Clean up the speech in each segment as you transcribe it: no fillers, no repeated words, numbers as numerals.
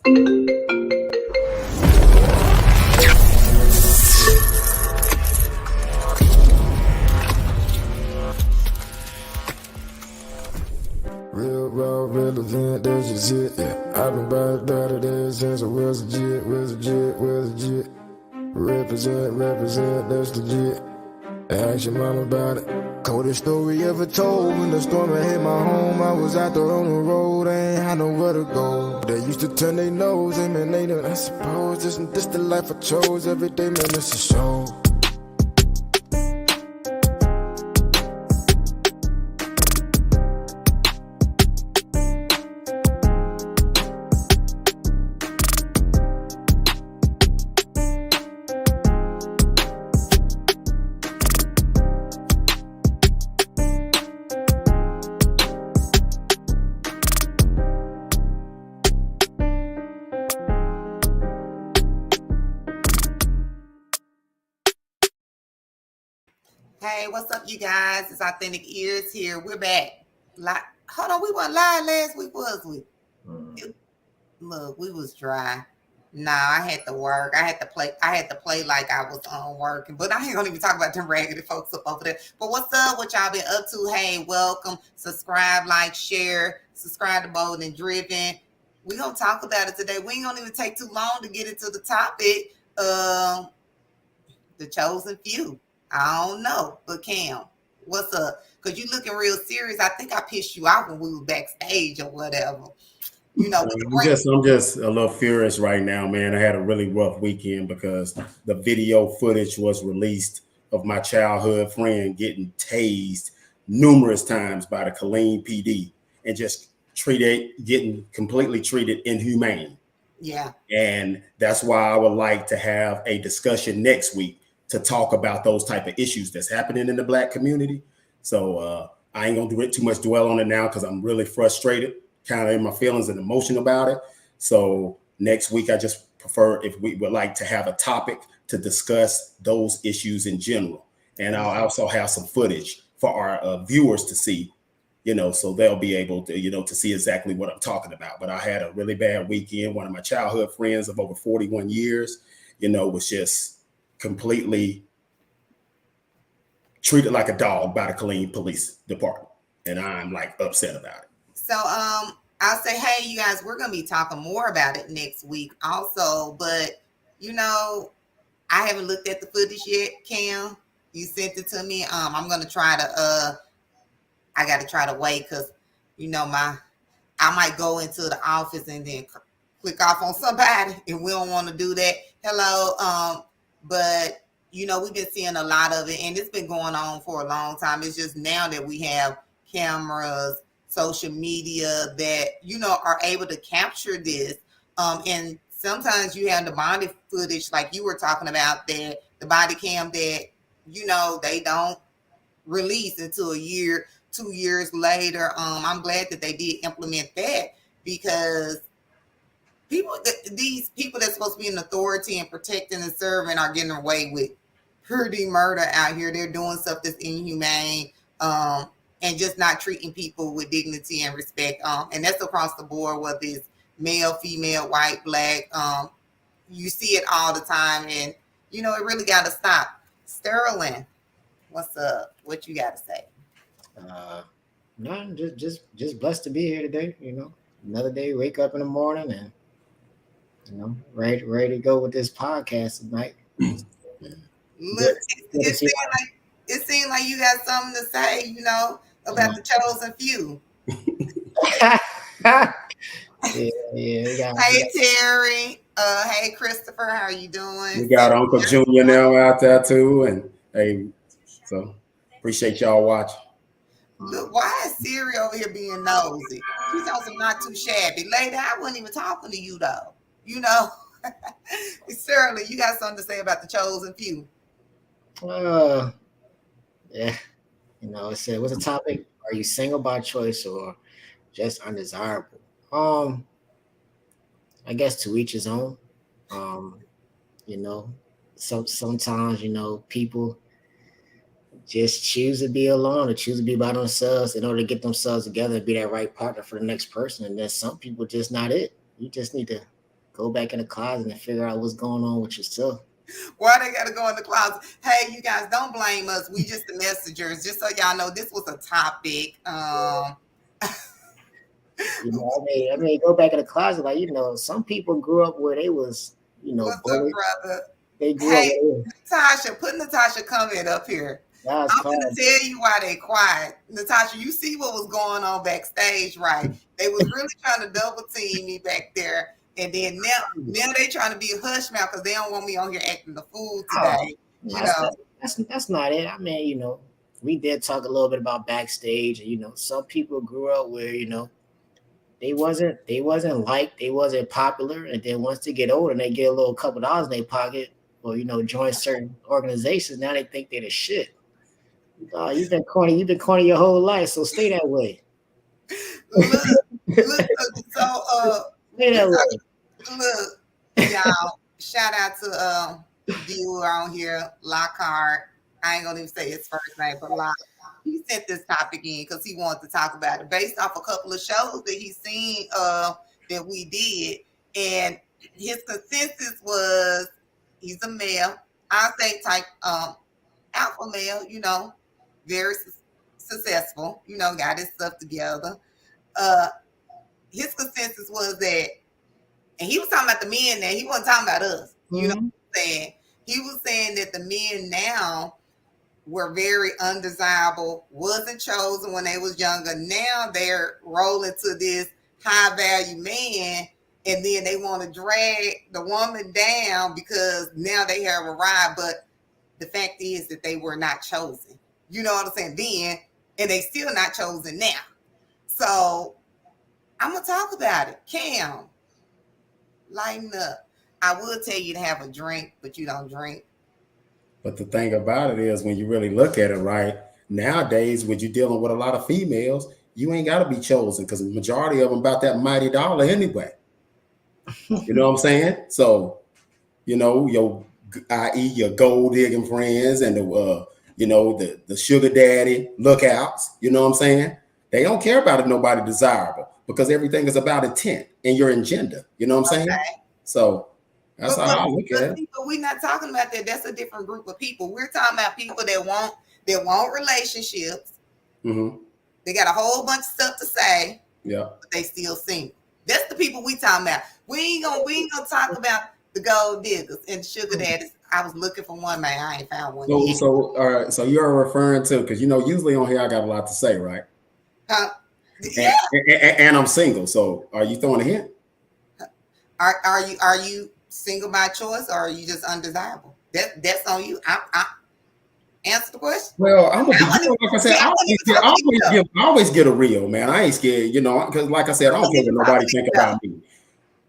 Real, raw, relevant, that's just it, yeah. I've been about it since I was legit. Represent, that's legit. Ask your mom about it. Coldest story ever told. When the storm had hit my home, I was out there on the road, I ain't had nowhere to go. They used to turn their nose, man, they don't, I suppose. This the life I chose, every day, man, it's a show. Hey, what's up, you guys? It's Authentic Ears here. We're back. Hold on, we weren't live last week, was we? Look, we was dry. Nah, I had to work. I had to play like I was on working. But I ain't gonna even talk about them raggedy folks up over there. But what's up? What y'all been up to? Hey, welcome. Subscribe, like, share. Subscribe to Bold and Driven. We gonna talk about it today. We ain't gonna even take too long to get into the topic. The chosen few. I don't know, but Cam, what's up? Because you looking real serious. I think I pissed you out when we were backstage or whatever. You know, I'm just a little furious right now, man. I had a really rough weekend because the video footage was released of my childhood friend getting tased numerous times by the Killeen PD and just getting completely treated inhumane. Yeah. And that's why I would like to have a discussion next week to talk about those type of issues that's happening in the Black community. So I ain't gonna do it too much dwell on it now because I'm really frustrated, kind of in my feelings and emotion about it. So next week, I just prefer if we would like to have a topic to discuss those issues in general. And I'll also have some footage for our viewers to see, so they'll be able to, to see exactly what I'm talking about. But I had a really bad weekend. One of my childhood friends of over 41 years, was just completely treated like a dog by the Killeen Police Department. And I'm like upset about it. So I'll say, hey, you guys, we're going to be talking more about it next week also. But, I haven't looked at the footage yet, Cam. You sent it to me. I'm going to try to, I got to try to wait because, I might go into the office and then click off on somebody and we don't want to do that. Hello. But, we've been seeing a lot of it and it's been going on for a long time. It's just now that we have cameras, social media that, are able to capture this. And sometimes you have the body footage like you were talking about that, the body cam that, they don't release until a year, 2 years later. I'm glad that they did implement that because these people that's supposed to be in authority and protecting and serving are getting away with pretty murder out here. They're doing stuff that's inhumane and just not treating people with dignity and respect. And that's across the board, whether it's male, female, white, Black. You see it all the time. And, it really got to stop. Sterling, what's up? What you got to say? No, just blessed to be here today. Another day, wake up in the morning and, ready to go with this podcast tonight. Look, it seemed like you got something to say, about the chosen few. Yeah. Hey, Terry. Hey, Christopher. How are you doing? We got Uncle Junior now out there too, and hey, so appreciate y'all watching. Look, why is Siri over here being nosy? She's also not too shabby. Lady, I wasn't even talking to you though. Certainly, you got something to say about the chosen few. Yeah. It said, what's the topic? Are you single by choice or just undesirable? I guess to each his own. Sometimes, people just choose to be alone or choose to be by themselves in order to get themselves together and be that right partner for the next person. And then some people just not it. You just need to go back in the closet and figure out what's going on with yourself. Why they gotta go in the closet? Hey, you guys, don't blame us. We just the messengers. Just so y'all know, this was a topic. You know, I mean, go back in the closet. Like, you know, some people grew up where they was, you know, What's bullied. up, brother? They grew Hey, up. Natasha, put Natasha comment up here. I'm gonna tell you why they quiet. Natasha, you see what was going on backstage, right? They was really trying to double team me back there. And then now they trying to be a hush mouth because they don't want me on here acting the fool today. That's not it. I mean, you know, we did talk a little bit about backstage, and you know, some people grew up where, you know, they wasn't liked, they wasn't popular, and then once they get older and they get a little couple dollars in their pocket, or you know, join certain organizations, now they think they're the shit. Oh, you've been corny your whole life, so stay that way. Look, so stay that way. Look, y'all, shout out to viewer on here, Lockhart. I ain't gonna even say his first name, but Lockhart. He sent this topic in because he wanted to talk about it based off a couple of shows that he's seen that we did. And his consensus was he's a male. I say type alpha male, you know, very successful, you know, got his stuff together. His consensus was that, and he was talking about the men now, he wasn't talking about us. You know what I'm saying? He was saying that the men now were very undesirable, wasn't chosen when they was younger. Now they're rolling to this high value man, and then they want to drag the woman down because now they have arrived. But the fact is that they were not chosen. You know what I'm saying? Then, and they still not chosen now. So I'm gonna talk about it. Cam, lighten up. I would tell you to have a drink, but you don't drink. But the thing about it is, when you really look at it, right, nowadays, when you're dealing with a lot of females, you ain't got to be chosen because the majority of them about that mighty dollar anyway. You know what I'm saying? So, you know, i.e. your gold digging friends and the sugar daddy lookouts, you know what I'm saying? They don't care about if nobody desirable because everything is about intent and your agenda. You know what I'm saying? So that's how I look at it. But we're not talking about that. That's a different group of people. We're talking about people that want relationships. Mm-hmm. They got a whole bunch of stuff to say. Yeah. But they still single. That's the people we talking about. We ain't gonna talk about the gold diggers and sugar daddies. I was looking for one, man. I ain't found one yet. So all right. So you're referring to, because you know, usually on here I got a lot to say, right? Yeah. And I'm single. So are you throwing a hint? Are you single by choice, or are you just undesirable? That's on you. I answer the question. Well, I'm gonna be like I said. I always get a real, man. I ain't scared, you know, because like I said, I don't care what nobody think about me.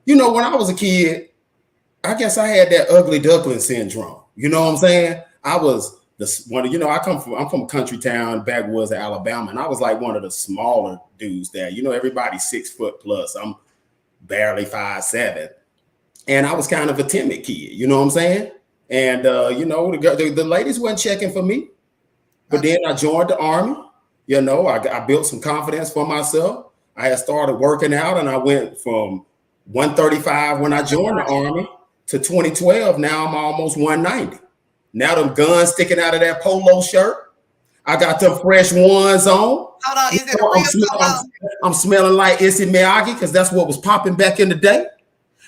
You know, when I was a kid, I guess I had that ugly duckling syndrome. You know what I'm saying? I was I'm from a country town, backwoods of Alabama, and I was like one of the smaller dudes there. You know, everybody's 6 foot plus. I'm barely 5'7", and I was kind of a timid kid. You know what I'm saying? And you know, the ladies weren't checking for me. But then I joined the Army. You know, I built some confidence for myself. I had started working out, and I went from 135 when I joined the Army to 2012. Now I'm almost 190. Now them guns sticking out of that polo shirt. I got them fresh ones on. Hold on, is it a real I'm smelling like Issey Miyagi because that's what was popping back in the day.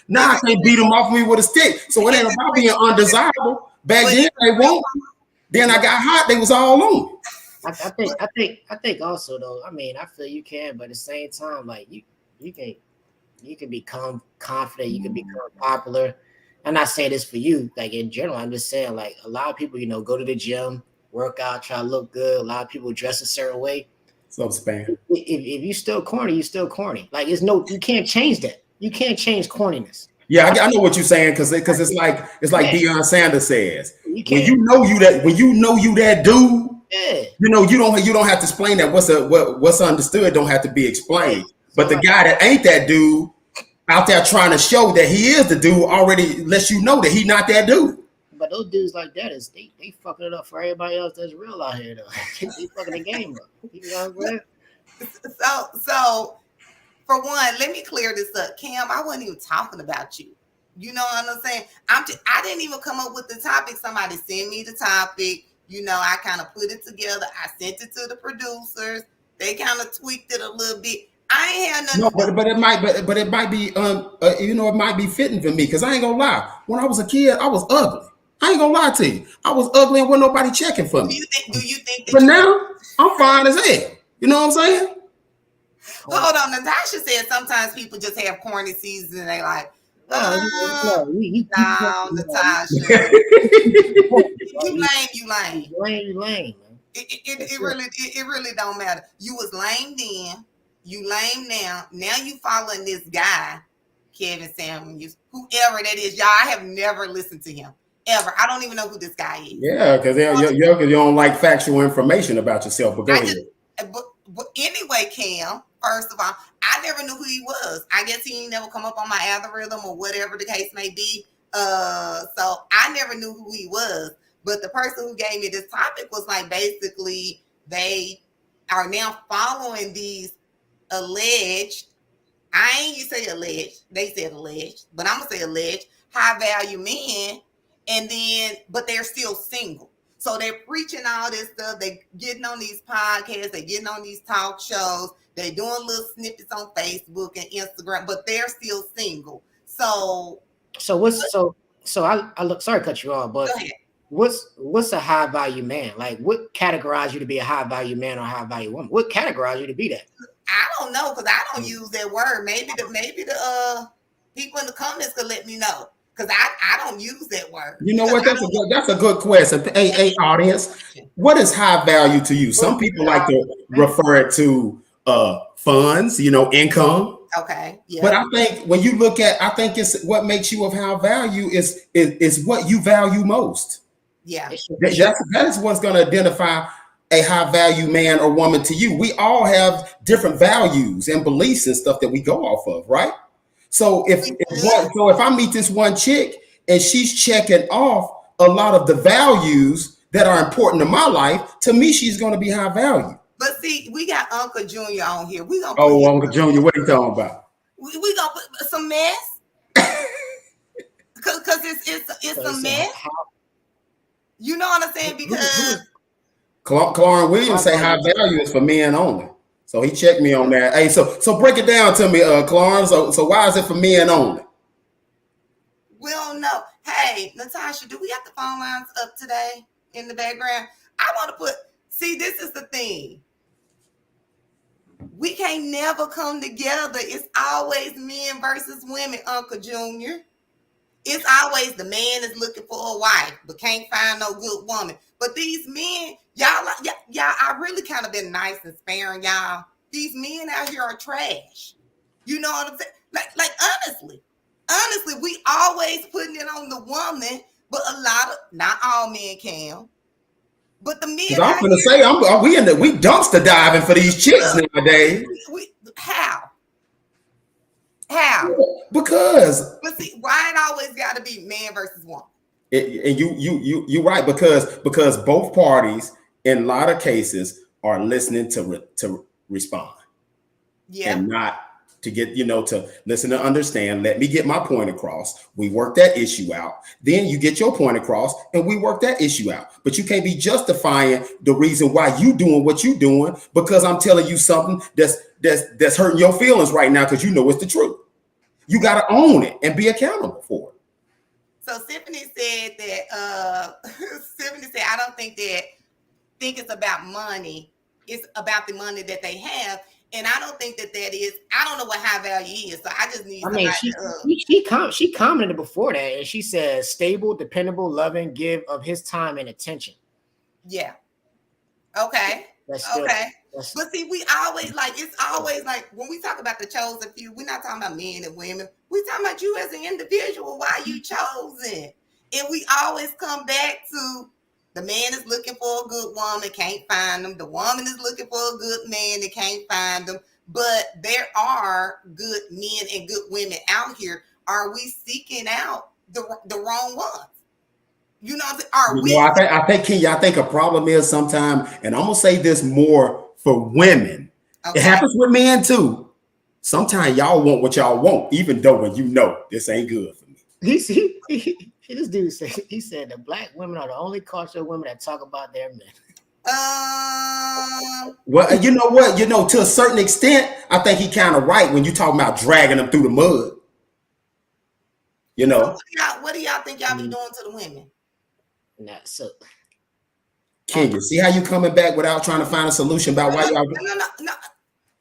Now I can't beat them off me with a stick. So it ain't about being undesirable. Back then they won't. Then I got hot. They was all on. I think also though. I mean, I feel you can, but at the same time, like you can become confident. You can become popular. I'm not saying this for you, like in general. I'm just saying, like a lot of people, you know, go to the gym, work out, try to look good. A lot of people dress a certain way. So spam. If you still corny, you still corny. Like you can't change that. You can't change corniness. Yeah, I know what you're saying because it's like Deion Sanders says. When you know you that dude, you know you don't have to explain that. What's understood don't have to be explained. But the guy that ain't that dude out there trying to show that he is the dude already lets you know that he not that dude. But those dudes like that they fucking it up for everybody else that's real out here though. They fucking the game up. You know what I'm saying? So for one, let me clear this up. Cam, I wasn't even talking about you. You know what I'm saying? I didn't even come up with the topic. Somebody sent me the topic. You know, I kind of put it together. I sent it to the producers. They kind of tweaked it a little bit. I ain't had nothing. No, but it might be you know, it might be fitting for me because I ain't gonna lie. When I was a kid, I was ugly. I ain't gonna lie to you. I was ugly and wasn't nobody checking for me. Do you think that But now I'm fine as hell. You know what I'm saying? Hold on, Natasha said sometimes people just have corny seasons and they like, no, Natasha. You lame. It really don't matter. You was lame then, you lame now. Now you following this guy, Kevin Samuels, whoever that is. Y'all, I have never listened to him. Ever. I don't even know who this guy is. Yeah, because you don't like factual information about yourself. But go ahead. But anyway, Cam, first of all, I never knew who he was. I guess he ain't never come up on my algorithm or whatever the case may be. So I never knew who he was. But the person who gave me this topic was like, basically, they are now following these alleged, I ain't you say alleged, they said alleged, but I'm gonna say alleged high value men, and then but they're still single. So they're preaching all this stuff. They getting on these podcasts. They getting on these talk shows. They doing little snippets on Facebook and Instagram, but they're still single. So I look, sorry to cut you off, but what's a high value man? Like, what categorize you to be a high value man or a high value woman? What categorize you to be that? I don't know, because I don't use that word. Maybe the people in the comments could let me know. Because I don't use that word. You know what? That's a good question. Hey, audience, what is high value to you? Some people like to refer it to funds, you know, income. Okay. Yeah. But I think when you look at, I think it's what makes you of high value is what you value most. Yeah. That is what's going to identify a high value man or woman to you. We all have different values and beliefs and stuff that we go off of, right? So if I meet this one chick and she's checking off a lot of the values that are important to my life, to me, she's going to be high value. But see, we got Unkle Jr. on here. We gonna Uncle Jr., what are you talking about? We gonna put some mess. Cause it's a mess. You know what I'm saying? Because Clarence Williams say high value is for men only. So he checked me on that. Hey, so break it down to me, Clarence. So why is it for men only? We don't know. Hey, Natasha, do we have the phone lines up today in the background? I want to see, this is the thing. We can't never come together. It's always men versus women, Uncle Jr. It's always the man is looking for a wife, but can't find no good woman. But these men, y'all, I really kind of been nice and sparing y'all. These men out here are trash. You know what I'm saying? Like honestly, we always putting it on the woman, but not all men can. But the men. I'm gonna say, we dumpster diving for these chicks nowadays. How? Because. But see, why it always got to be man versus woman? And you're right, because both parties in a lot of cases are listening to respond, and not to get, to listen to understand. Let me get my point across. We work that issue out. Then you get your point across, and we work that issue out. But you can't be justifying the reason why you doing what you doing because I'm telling you something that's hurting your feelings right now because you know it's the truth. You got to own it and be accountable for it. So Symphony said that I don't think it's about money. It's about the money that they have. And I don't think that is, I don't know what high value is. So I just need she commented before that and she says stable, dependable, loving, give of his time and attention. Yeah. Okay. But see, we always it's always like when we talk about the chosen few, we're not talking about men and women. We're talking about you as an individual. Why you chosen? And we always come back to the man is looking for a good woman, can't find them. The woman is looking for a good man, they can't find them. But there are good men and good women out here. Are we seeking out the wrong ones? You know what I'm saying? I think Kenya, I think a problem is sometimes, and I'm gonna say this more for women. Okay. It happens with men too. Sometimes y'all want what y'all want, even though when you know this ain't good for me. this dude said the black women are the only culture of women that talk about their men. Well, you know what? To a certain extent, I think he kind of right when you talking about dragging them through the mud. So what do y'all think y'all be doing to the women? Not so. Can you see how you coming back without trying to find a solution about why y'all? No.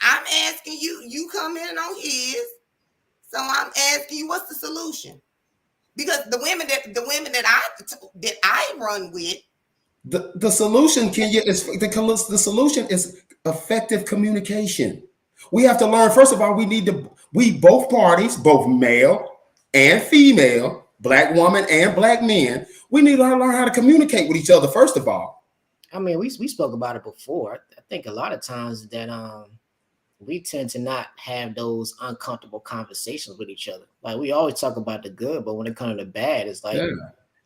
I'm asking you. You come in on his, so I'm asking you, what's the solution? Because the women that I run with, the solution, Kenya, is the solution is effective communication. We have to learn. First of all, we both parties, both male and female, black woman and black men, we need to learn how to communicate with each other. First of all, I mean, we spoke about it before. I think a lot of times that we tend to not have those uncomfortable conversations with each other. Like we always talk about the good, but when it comes to the bad, it's like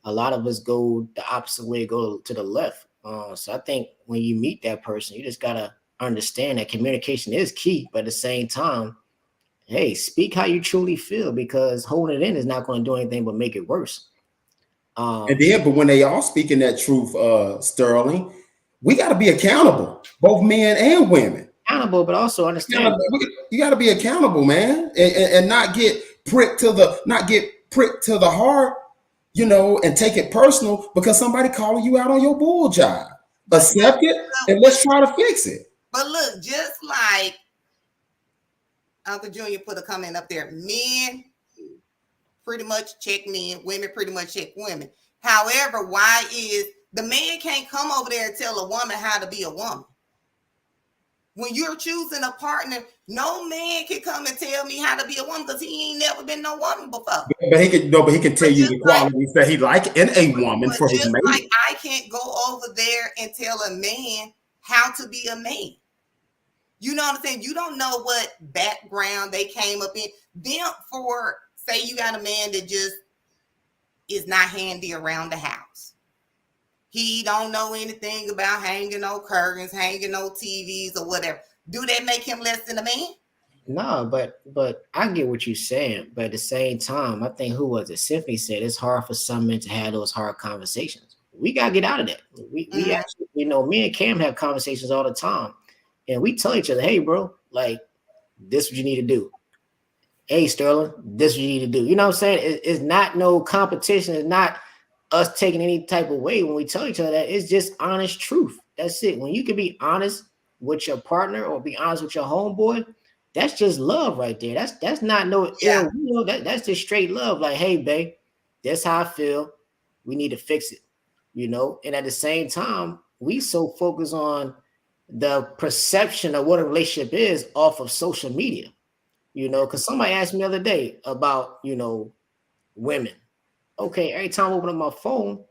a lot of us go the opposite way, go to the left. So I think when you meet that person, you just gotta understand that communication is key, but at the same time, hey, speak how you truly feel, because holding it in is not going to do anything but make it worse. But when they are speaking that truth, Sterling, we got to be accountable, both men and women. Accountable, but also understand. You got to be accountable, man, and not get pricked to the heart, and take it personal because somebody calling you out on your bull job. Accept it and let's try to fix it. But look, just like Uncle Junior put a comment up there, men pretty much check men, women pretty much check women. However, why is the man can't come over there and tell a woman how to be a woman? When you're choosing a partner, no man can come and tell me how to be a woman because he ain't never been no woman before. But he can tell you the qualities that he like in a woman for his mate. Like I can't go over there and tell a man how to be a man. You know what I'm saying? You don't know what background they came up in. Then say you got a man that just is not handy around the house. He don't know anything about hanging no curtains, hanging no TVs or whatever. Do that make him less than a man? No, but I get what you're saying. But at the same time, I think Symphony said it's hard for some men to have those hard conversations. We got to get out of that. We actually, me and Cam have conversations all the time. And we tell each other, hey, bro, like, this is what you need to do. Hey, Sterling, this is what you need to do. You know what I'm saying? It's not no competition. It's not us taking any type of way when we tell each other that. It's just honest truth. That's it. When you can be honest with your partner or be honest with your homeboy, that's just love right there. That's not that's just straight love. Like, hey, babe, that's how I feel. We need to fix it. And at the same time, we so focus on the perception of what a relationship is off of social media, because somebody asked me the other day about, women. Okay, every time I open up my phone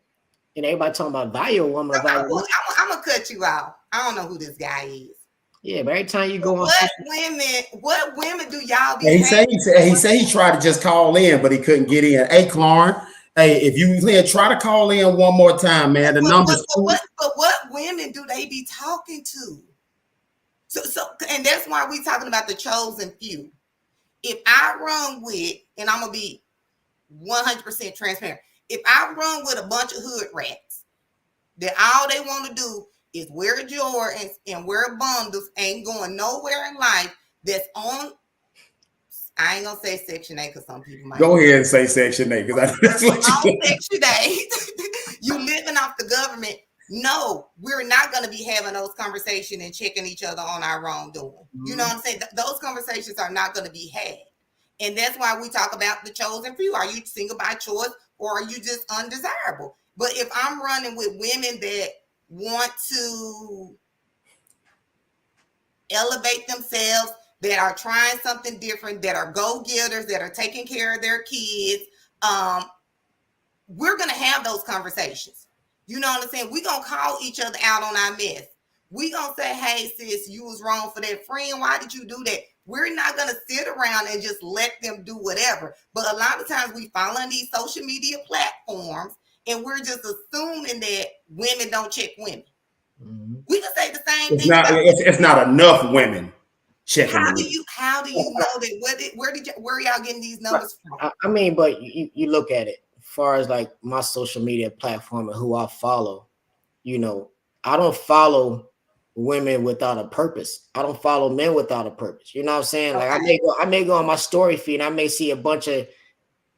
and everybody talking about value woman. I'm going to cut you out. I don't know who this guy is. Yeah, but every time you go on. What women do y'all be? He said he tried to just call in, but he couldn't get in. Hey, Clarn. Hey, if you try to call in one more time, man, the numbers. But what women do they be talking to? So, and that's why we talking about the chosen few. If I run with, and I'm gonna be 100% transparent. If I run with a bunch of hood rats that all they want to do is wear Jordans and wear bundles, ain't going nowhere in life, that's on. I ain't gonna say Section 8 because some people might go ahead and say Section 8 because that's what you Section 8. You living off the government. No, we're not going to be having those conversations and checking each other on our wrongdoing. Mm-hmm. You know what I'm saying? Those conversations are not going to be had. And that's why we talk about the chosen few. Are you single by choice or are you just undesirable? But if I'm running with women that want to elevate themselves, that are trying something different, that are go-getters, that are taking care of their kids, we're going to have those conversations. You know what I'm saying? We're going to call each other out on our mess. We're going to say, hey, sis, you was wrong for that. Friend, why did you do that? We're not going to sit around and just let them do whatever. But a lot of times we follow these social media platforms and we're just assuming that women don't check women. Mm-hmm. We can say the same thing. It's not enough women. checking. How do you know that? Where y'all getting these numbers from? I mean, but you look at it as far as like my social media platform and who I follow. You know, I don't follow women without a purpose. I don't follow men without a purpose. You know what I'm saying? Like I may go on my story feed and I may see a bunch of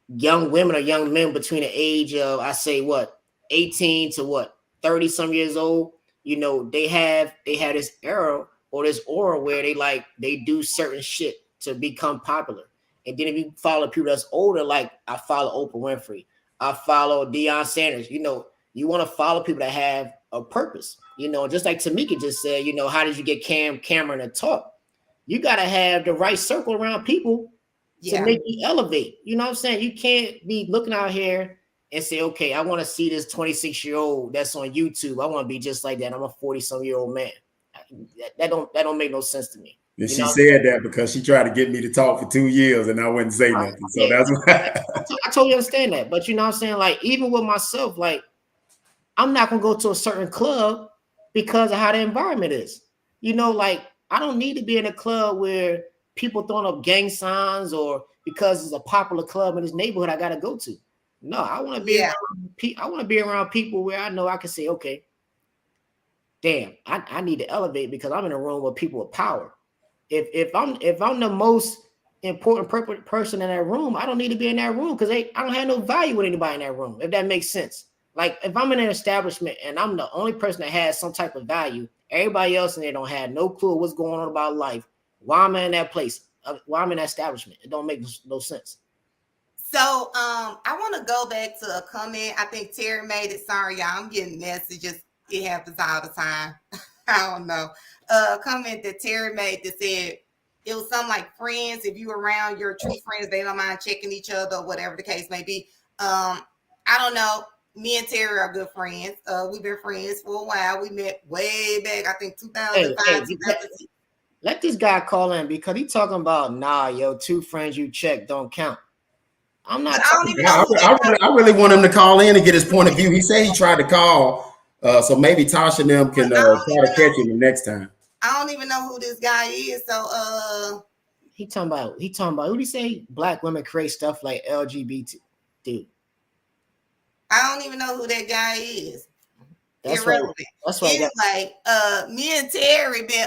young women or young men between the age of, I say, what, 18 to what, 30 some years old. You know, they have this era or this aura where they do certain shit to become popular. And then if you follow people that's older, like I follow Oprah Winfrey, I follow Deion Sanders. You know, you want to follow people that have a purpose. You know, just like Tamika just said, you know, how did you get Cameron to talk? You got to have the right circle around people to make you elevate. You know what I'm saying? You can't be looking out here and say, okay, I want to see this 26-year-old that's on YouTube. I want to be just like that. I'm a 40-some-year-old man. That don't make no sense to me. And she said that because she tried to get me to talk for 2 years and I wouldn't say nothing. So that's why I totally understand that. But you know what I'm saying? Like, even with myself, like, I'm not gonna go to a certain club because of how the environment is. You know, like, I don't need to be in a club where people throwing up gang signs or because it's a popular club in this neighborhood I gotta go to. No, I want to be around people where I know I can say, okay, damn, I need to elevate because I'm in a room with people with power. If I'm the most important person in that room, I don't need to be in that room because I don't have no value with anybody in that room, if that makes sense. Like, if I'm in an establishment and I'm the only person that has some type of value, everybody else in there don't have no clue what's going on about life. Why am I in that place? Why I'm in that establishment? It don't make no sense. So I want to go back to a comment. I think Terry made it. Sorry, y'all. I'm getting messages. It happens all the time. I don't know. A comment that Terry made that said it was something like, friends, if you around your true friends, they don't mind checking each other, whatever the case may be. I don't know. Me and Terry are good friends. We've been friends for a while. We met way back, I think 2005. Let this guy call in because he's talking about, your two friends you check don't count. I'm not. I really want him to call in and get his point of view. He said he tried to call, so maybe Tasha and them can try to catch him the next time. I don't even know who this guy is. So he talking about who did he say black women create stuff like LGBT, dude. I don't even know who that guy is. That's irrelevant. That's why. It's like me and Terry been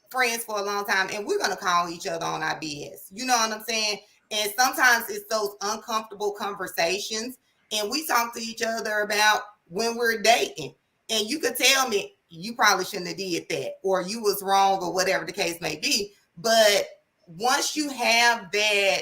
friends for a long time, and we're gonna call each other on our BS. You know what I'm saying? And sometimes it's those uncomfortable conversations, and we talk to each other about when we're dating. And you could tell me you probably shouldn't have did that, or you was wrong, or whatever the case may be. But once you have that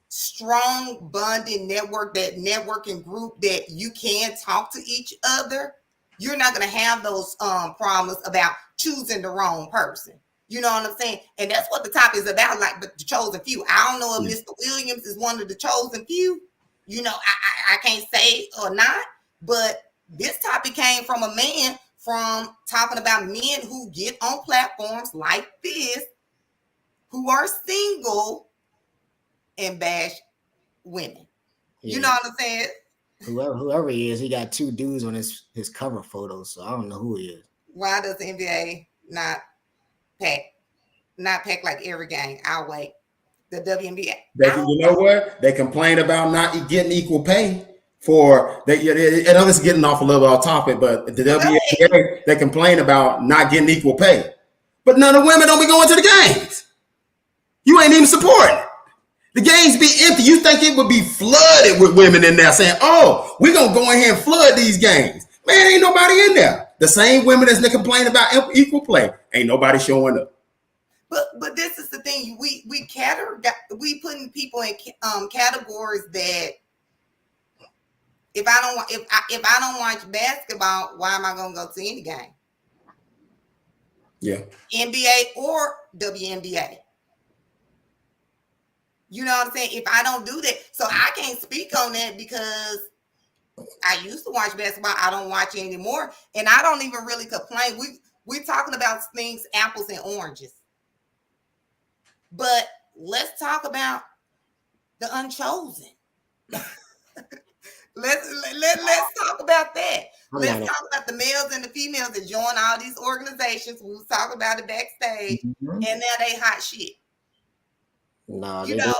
strong bonding network, that networking group that you can talk to each other, you're not going to have those problems about choosing the wrong person. You know what I'm saying? And that's what the topic is about, like the chosen few. I don't know if Mr. Williams is one of the chosen few. You know, I can't say or not, but this topic came from a man from talking about men who get on platforms like this, who are single and bash women. Yeah. You know what I'm saying? Whoever he is, he got two dudes on his cover photos, so I don't know who he is. Why does the NBA not pack like every game? I'll wait. The WNBA. You know what? They complain about not getting equal pay for that. I know this is getting off a little off topic, but the WNBA, they complain about not getting equal pay. But none of the women don't be going to the games. You ain't even supporting. The games be empty. You think it would be flooded with women in there saying, oh, we're going to go in here and flood these games. Man, ain't nobody in there. The same women that's complain about equal play. Ain't nobody showing up. But this is the thing. We putting people in categories that if I don't watch basketball, why am I going to go to any game? Yeah. NBA or WNBA. You know what I'm saying? If I don't do that, so I can't speak on that because I used to watch basketball. I don't watch it anymore, and I don't even really complain. We're talking about things, apples and oranges. But let's talk about the unchosen. let's talk about that. Let's talk about the males and the females that join all these organizations. We was talking about it backstage, and now they hot shit. No, you they know.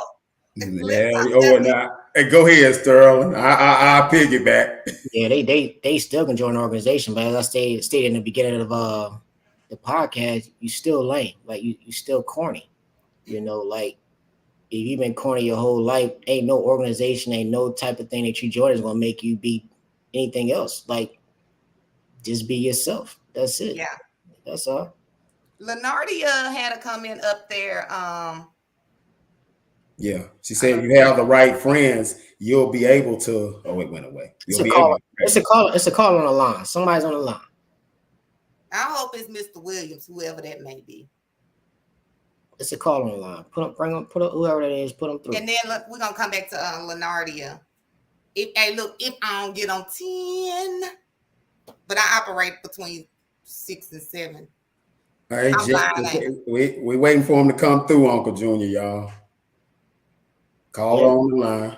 Hey, go ahead, Sterling. I piggyback. Yeah, they still can join the organization, but as I stated in the beginning of the podcast, you still lame. Like you still corny. You know, like if you've been corny your whole life, ain't no organization, ain't no type of thing that you join is gonna make you be anything else. Like just be yourself. That's it. Yeah. That's all. Lenardia had a comment up there. Yeah, she said if you have the right friends, you'll be able to. Oh, it went away. It's a call. It's a call on the line. Somebody's on the line. I hope it's Mr. Williams, whoever that may be. It's a call on the line. Put up whoever that is. Put them through. And then we're gonna come back to Lenardia. If I don't get on 10, but I operate between 6 and 7. All right, we waiting for him to come through, Uncle Junior, y'all. Call on the line.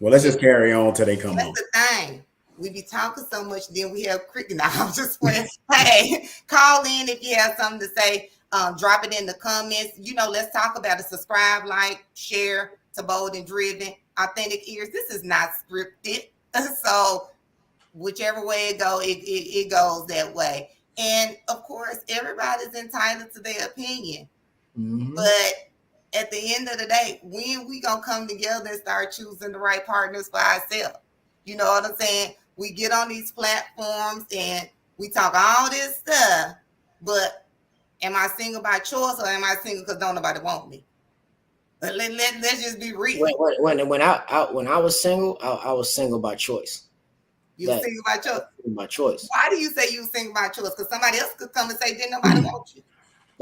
Well, let's just carry on till they come on. That's the thing. We be talking so much, then we have cricket. Now I'm just playing. Hey, call in if you have something to say. Drop it in the comments. Let's talk about it. Subscribe, like, share to Bold and Driven. Authentic Ears. This is not scripted. So whichever way it goes, it goes that way. And of course, everybody's entitled to their opinion. Mm-hmm. But at the end of the day, when we gonna come together and start choosing the right partners for ourselves? You know what I'm saying? We get on these platforms and we talk all this stuff, but am I single by choice or am I single because don't nobody want me? Let's just be real. When I was single, I was single by choice. You were single by choice? By choice. Why do you say you were single by choice? Because somebody else could come and say, didn't nobody want you?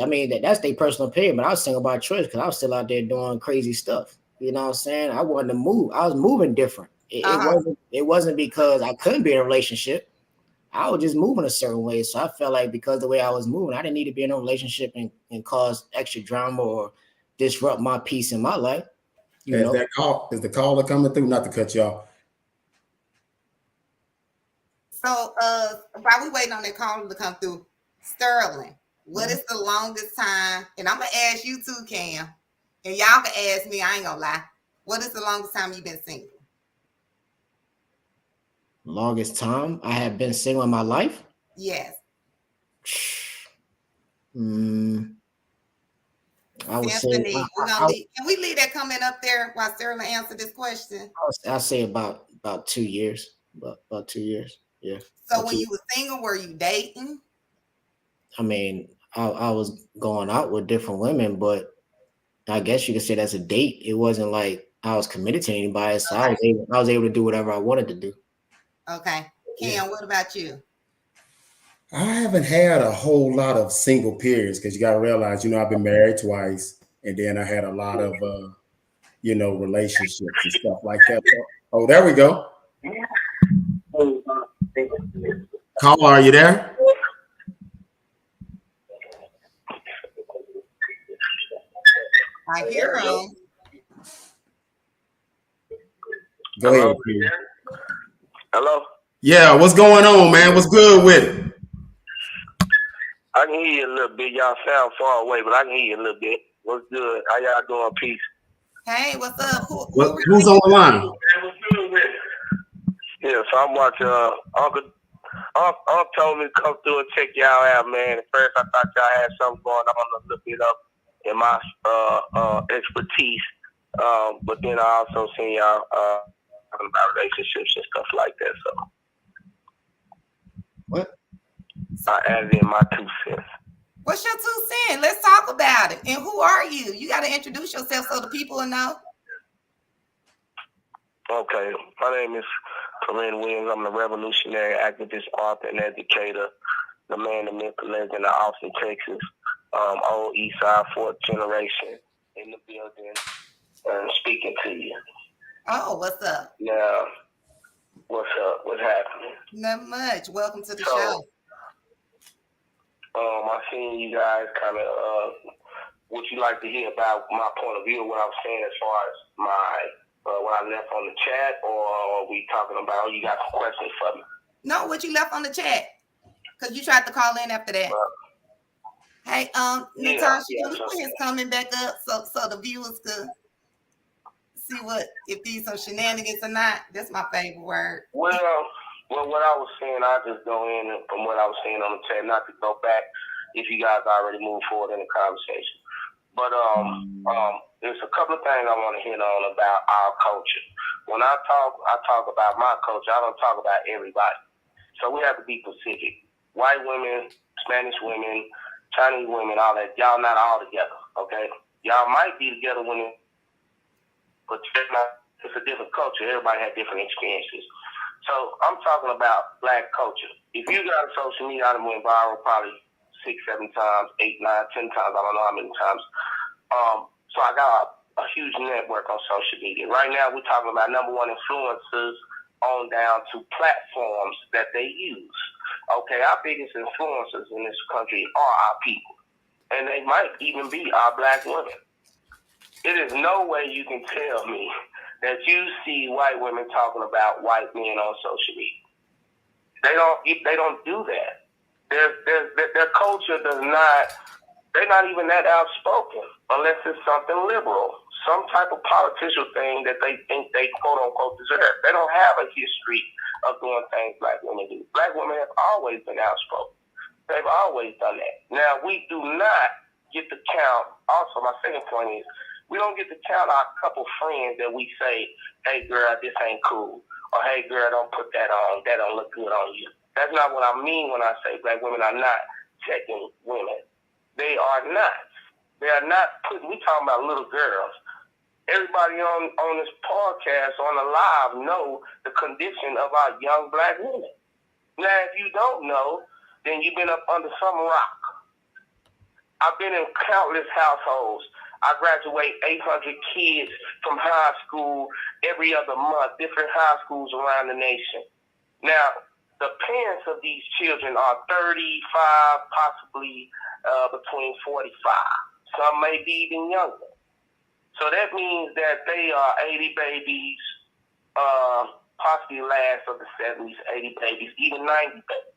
I mean, that's their personal opinion, but I was single by choice because I was still out there doing crazy stuff. You know what I'm saying? I wanted to move. I was moving different. It wasn't because I couldn't be in a relationship. I was just moving a certain way. So I felt like because the way I was moving, I didn't need to be in a relationship and cause extra drama or disrupt my peace in my life. Is the caller coming through? Not to cut you off. So while we waiting on that caller to come through, Sterling, what is the longest time? And I'm gonna ask you too, Cam, and y'all can ask me. I ain't gonna lie. What is the longest time you've been single? Longest time I have been single in my life? Yes. I would say. Can we leave that comment up there while Sterling answer this question? I'll say about 2 years. About 2 years. Yeah. So when you were single, were you dating? I mean, I was going out with different women, but I guess you could say that's a date. It wasn't like I was committed to anybody, so I was able to do whatever I wanted to do. Okay. Cam, what about you? I haven't had a whole lot of single periods because you got to realize, I've been married twice, and then I had a lot of, relationships and stuff like that. Oh, there we go. Caller, are you there? I hear him. Go ahead. Hello? Yeah, what's going on, man? What's good with it? I can hear you a little bit. Y'all sound far away, but I can hear you a little bit. What's good? How y'all doing? Peace. Hey, what's up? Who's on the line? Yeah, so I'm watching Uncle told me to come through and check y'all out, man. At first, I thought y'all had something going on a little bit up in my expertise. But then I also seen y'all talking about relationships and stuff like that. So what? I added in my 2 cents. What's your 2 cents? Let's talk about it. And who are you? You got to introduce yourself so the people will know. Okay, my name is Corinne Williams. I'm a revolutionary activist, author, and educator. The man, the myth, the legend of Austin, Texas. Old East Side, 4th generation in the building. Speaking to you. Oh, what's up? Yeah. What's up? What's happening? Not much. Welcome to the show. I seen you guys kind of what you like to hear about my point of view, what I'm saying as far as my what I left on the chat, or are we talking about, you got some questions for me? No, what you left on the chat. Because you tried to call in after that. Hey, Natasha, can we put his comment back up so the viewers could see if these are shenanigans or not? That's my favorite word. Well, what I was saying, I'll just go in from what I was saying on the chat, not to go back if you guys already moved forward in the conversation. But there's a couple of things I want to hit on about our culture. When I talk about my culture. I don't talk about everybody. So we have to be specific. White women, Spanish women, Chinese women, all that. Y'all not all together, okay? Y'all might be together but it's a different culture. Everybody had different experiences. So I'm talking about black culture. If you got social media, I went viral probably 6, 7 times, 8, 9, 10 times. I don't know how many times. So I got a huge network on social media. Right now, we're talking about number one influencers on down to platforms that they use. Okay, our biggest influencers in this country are our people, and they might even be our black women. It is no way you can tell me that you see white women talking about white men on social media. They don't do that. Their culture does not. They're not even that outspoken unless it's something liberal, some type of political thing that they think they quote unquote deserve. They don't have a history of doing things black women do. Black women have always been outspoken. They've always done that. Now, we do not get to count. Also, my second point is we don't get to count our couple friends that we say, hey, girl, this ain't cool. Or, hey, girl, don't put that on. That don't look good on you. That's not what I mean when I say black women are not checking women. They are not. They are not putting, we talking about little girls. Everybody on this podcast, on the live, know the condition of our young black women. Now, if you don't know, then you've been up under some rock. I've been in countless households. I graduate 800 kids from high school every other month, different high schools around the nation. Now, the parents of these children are 35, possibly between 45. Some may be even younger. So that means that they are 80 babies, possibly last of the 70s, 80 babies, even 90 babies.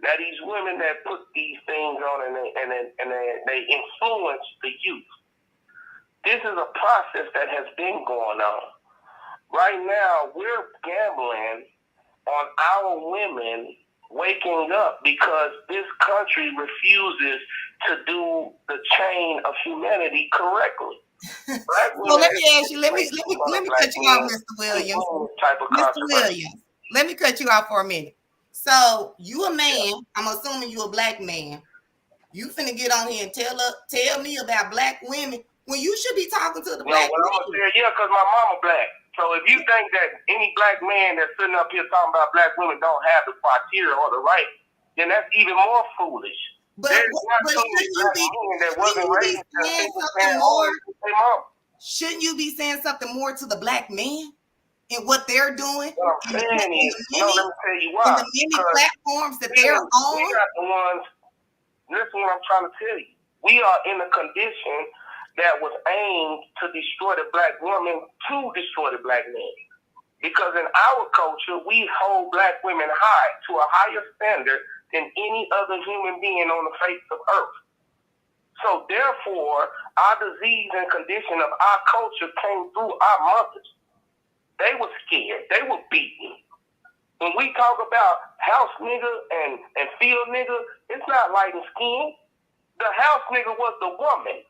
Now these women that put these things on and they influence the youth. This is a process that has been going on. Right now, we're gambling on our women waking up because this country refuses to do the chain of humanity correctly. Well, let me ask you. Let me cut you off, Mr. Williams. Mr. Williams, let me cut you off for a minute. So you a man? I'm assuming you a black man. You finna get on here and tell me about black women when you should be talking to the black women. Yeah, because my mama black. So if you think that any black man that's sitting up here talking about black women don't have the criteria or the right, then that's even more foolish. But shouldn't you be saying something more to the black man and what they're doing? What I'm saying is, let me tell you why. In the many platforms that they're on. We got the ones. Listen, what I'm trying to tell you. We are in a condition that was aimed to destroy the black woman to destroy the black man. Because in our culture, we hold black women high to a higher standard than any other human being on the face of earth. So therefore, our disease and condition of our culture came through our mothers. They were scared. They were beaten. When we talk about house nigga and field nigga, it's not light and skin. The house nigga was the woman.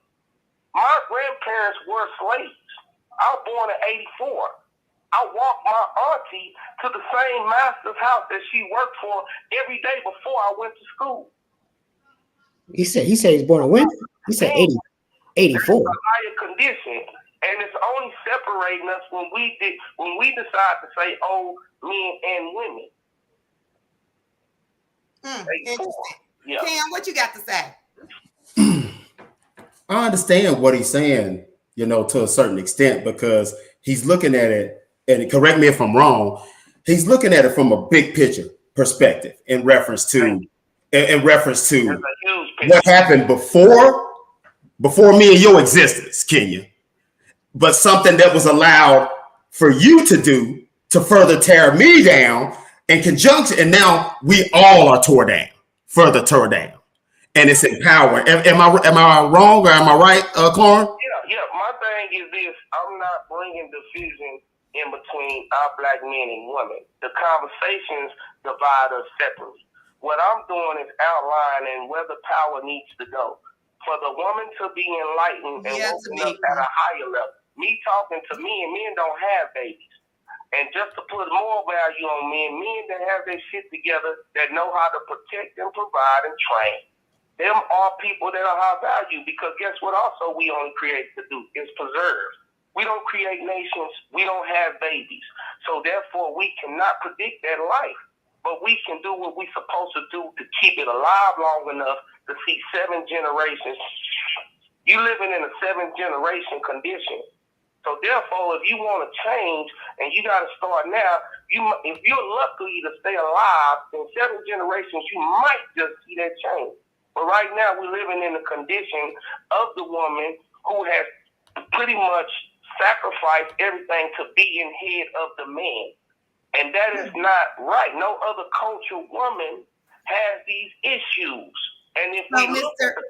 My grandparents were slaves. I was born in 84. I walked my auntie to the same master's house that she worked for every day before I went to school. He said he's born in when? He said 84. That's a higher condition, and it's only separating us when we decide to say, oh, men and women. Interesting. Yeah. Cam, what you got to say? I understand what he's saying, to a certain extent, because he's looking at it, and correct me if I'm wrong, he's looking at it from a big picture perspective in reference to what happened before me and your existence, Kenya, but something that was allowed for you to do to further tear me down in conjunction. And now we all are further tore down. And it's empowering. Am I wrong or am I right, Clorne? Yeah. My thing is this: I'm not bringing division in between our black men and women. The conversations divide us separately. What I'm doing is outlining where the power needs to go for the woman to be enlightened and woken up at a higher level. Me talking to men don't have babies. And just to put more value on men that have their shit together, that know how to protect and provide and train. Them are people that are high value, because guess what also we only create to do is preserve. We don't create nations. We don't have babies. So therefore, we cannot predict that life. But we can do what we're supposed to do to keep it alive long enough to see 7 generations. You living in a 7th generation condition. So therefore, if you want to change, and you got to start now, if you're lucky to stay alive in 7 generations, you might just see that change. But right now, we're living in the condition of the woman who has pretty much sacrificed everything to be in head of the man. And that is not right. No other culture woman has these issues. And if we look at the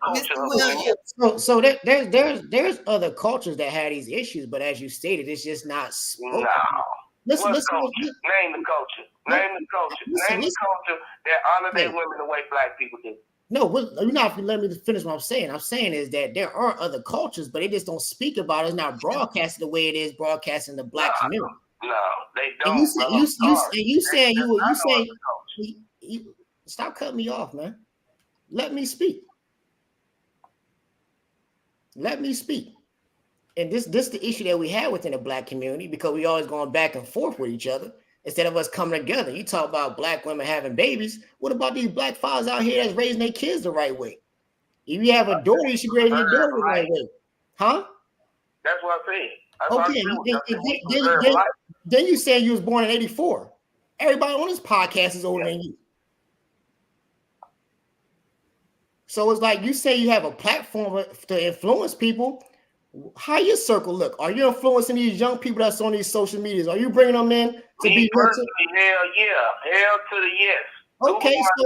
culture, so there's other cultures that have these issues, but as you stated, it's just not spoken. No. Listen, name the culture. Name the culture that honor their women the way black people do. No, you're not letting me finish what I'm saying. I'm saying is that there are other cultures, but they just don't speak about it. It's not broadcasted the way it is broadcast in the black community. No, they don't. You stop cutting me off, man. Let me speak. And this the issue that we have within the black community, because we always going back and forth with each other instead of us coming together. You talk about black women having babies. What about these black fathers out here that's raising their kids the right way? If you have a daughter, you should raise your daughter the right way. Huh? That's what I said. Okay, then you said you was born in 84. Everybody on this podcast is older than you. So it's like you say you have a platform to influence people. How your circle look? Are you influencing these young people that's on these social medias? Are you bringing them in to be personally? Hell yeah. Hell to the yes. Okay, so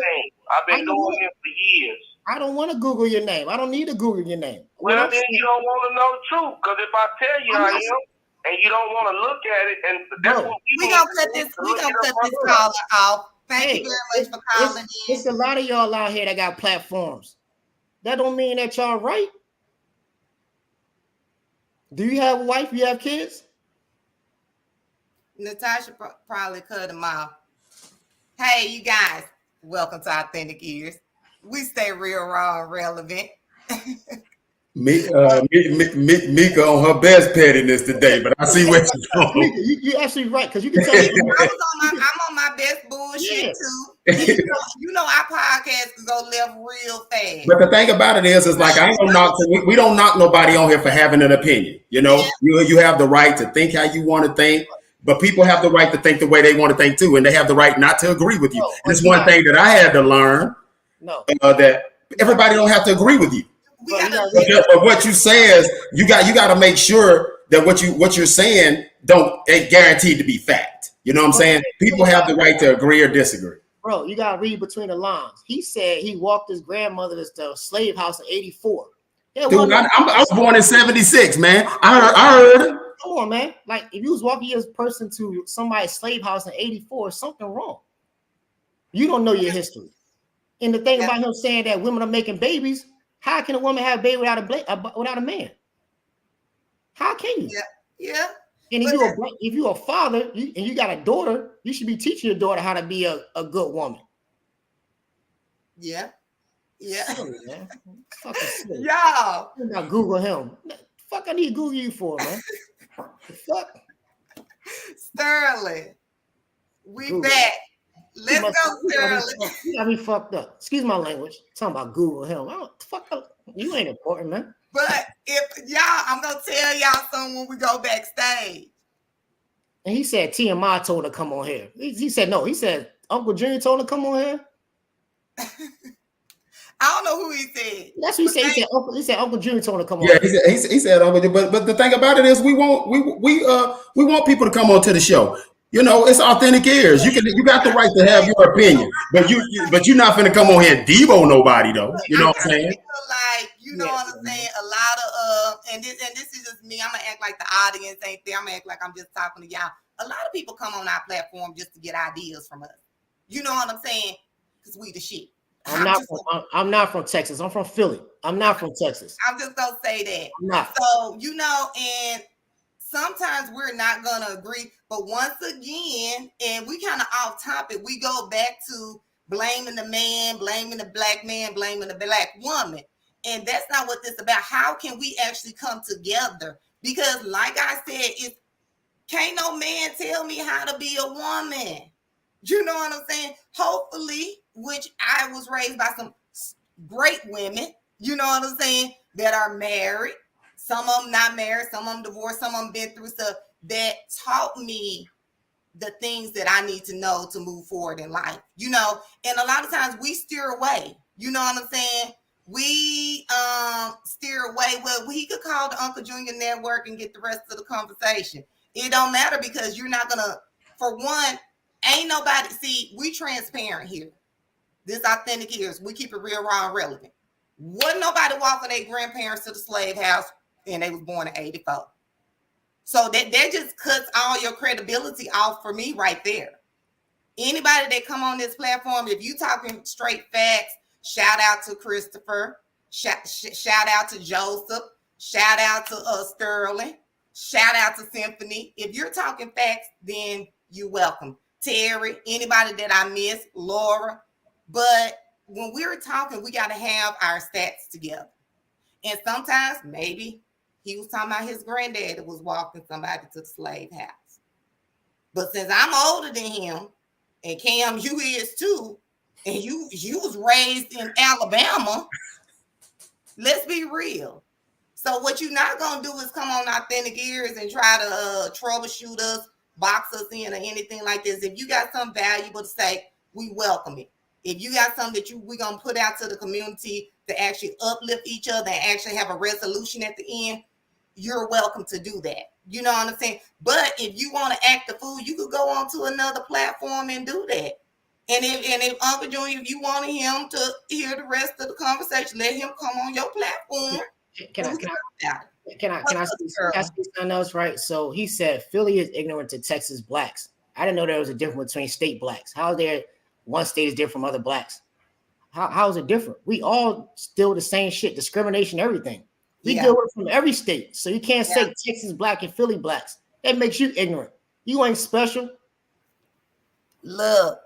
I've been doing it for years. I don't want to Google your name. I don't need to Google your name. Well, then you don't want to know the truth. Because if I tell you I am, and you don't want to look at it, and that's what we gonna cut this caller off. Thank you very much for calling in. There's a lot of y'all out here that got platforms. That don't mean that y'all right. Do you have a wife? You have kids? Natasha probably cut him off. Hey, you guys, welcome to Authentic Ears. We stay real, raw, and relevant. Mika on her best pettiness today, but I see what she's doing. You're actually right, because you can tell me. I'm on my best bullshit too. You know our podcast can go left real fast. But the thing about it is like we don't knock nobody on here for having an opinion. You know, you have the right to think how you want to think, but people have the right to think the way they want to think too, and they have the right not to agree with you. And it's one thing that I had to learn. That everybody don't have to agree with you. But what you say is you got to make sure that what you're saying ain't guaranteed to be fact. You know what I'm saying? People have the right to agree or disagree. Bro, you got to read between the lines. He said he walked his grandmother to the slave house in 84. Dude, I was born in 76, man. I heard it. Come on, man. Like, if you was walking your person to somebody's slave house in 84, something wrong. You don't know your history. And the thing about him saying that women are making babies, how can a woman have a baby without a man? How can you? Yeah. And if you're a father and you got a daughter, you should be teaching your daughter how to be a good woman. Yeah. Silly, man. Fucking silly. Y'all. I'm not Google him. Fuck, I need to Google you for, man. Fuck. Sterling, we Google. Back. Let's go, Sterling. You got me fucked up. Excuse my language. Talking about Google him. You ain't important, man. But I'm gonna tell y'all something when we go backstage. And he said TMI told her to come on here. He said no. He said Uncle Junior told her to come on here. I don't know who he said. That's what he said. He said Uncle Junior told him to come on. Yeah, he said, but the thing about it is, we want people to come onto the show. You know, it's authentic ears. You got the right to have your opinion, but you're not finna come on here and Devo nobody though. You know what I'm saying? Like, you know what I'm saying? A lot of and this is just me. I'm gonna act like the audience ain't there. I'm gonna act like I'm just talking to y'all. A lot of people come on our platform just to get ideas from us. You know what I'm saying? Because we the shit. I'm not from Texas. I'm from Philly. I'm not from Texas. I'm just gonna say that. I'm not. So, you know, and sometimes we're not gonna agree, but once again, and we kind of off topic, we go back to blaming the man, blaming the black man, blaming the black woman. And that's not what this is about. How can we actually come together? Because like I said, can't no man tell me how to be a woman. You know what I'm saying? Hopefully, which I was raised by some great women, you know what I'm saying, that are married. Some of them not married, some of them divorced, some of them been through stuff that taught me the things that I need to know to move forward in life, you know. And a lot of times we steer away, you know what I'm saying? We steer away. Well, he could call the Uncle Junior Network and get the rest of the conversation. It don't matter because you're not gonna, for one, ain't nobody, see, we transparent here. This authentic ears, we keep it real, raw, and relevant. Wasn't nobody walking their grandparents to the slave house and they was born in 84. So that just cuts all your credibility off for me right there. Anybody that come on this platform, if you talking straight facts, shout out to Christopher, shout out to Joseph, shout out to Sterling, shout out to Symphony. If you're talking facts, then you're welcome. Terry, anybody that I miss, Laura. But when we're talking, we got to have our stats together. And sometimes maybe he was talking about his granddad that was walking somebody to the slave house. But since I'm older than him, and Cam, you is too, and you was raised in Alabama, let's be real. So what you're not going to do is come on Authentic Ears and try to troubleshoot us, box us in or anything like this. If you got something valuable to say, we welcome it. If you got something that we're going to put out to the community to actually uplift each other and actually have a resolution at the end, you're welcome to do that. You know what I'm saying? But if you want to act the fool, you could go on to another platform and do that. And if Uncle Junior, if you wanted him to hear the rest of the conversation, let him come on your platform. Can I say something else, right? So he said Philly is ignorant to Texas blacks. I didn't know there was a difference between state blacks. How is there one state is different from other blacks? How is it different? We all still the same shit, discrimination, everything. We deal with it from every state. So you can't say Texas black and Philly blacks. That makes you ignorant. You ain't special. Look,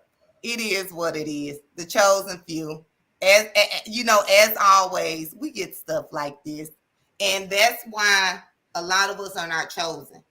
it is what it is. The chosen few. As you know, as always, we get stuff like this. And that's why a lot of us are not chosen,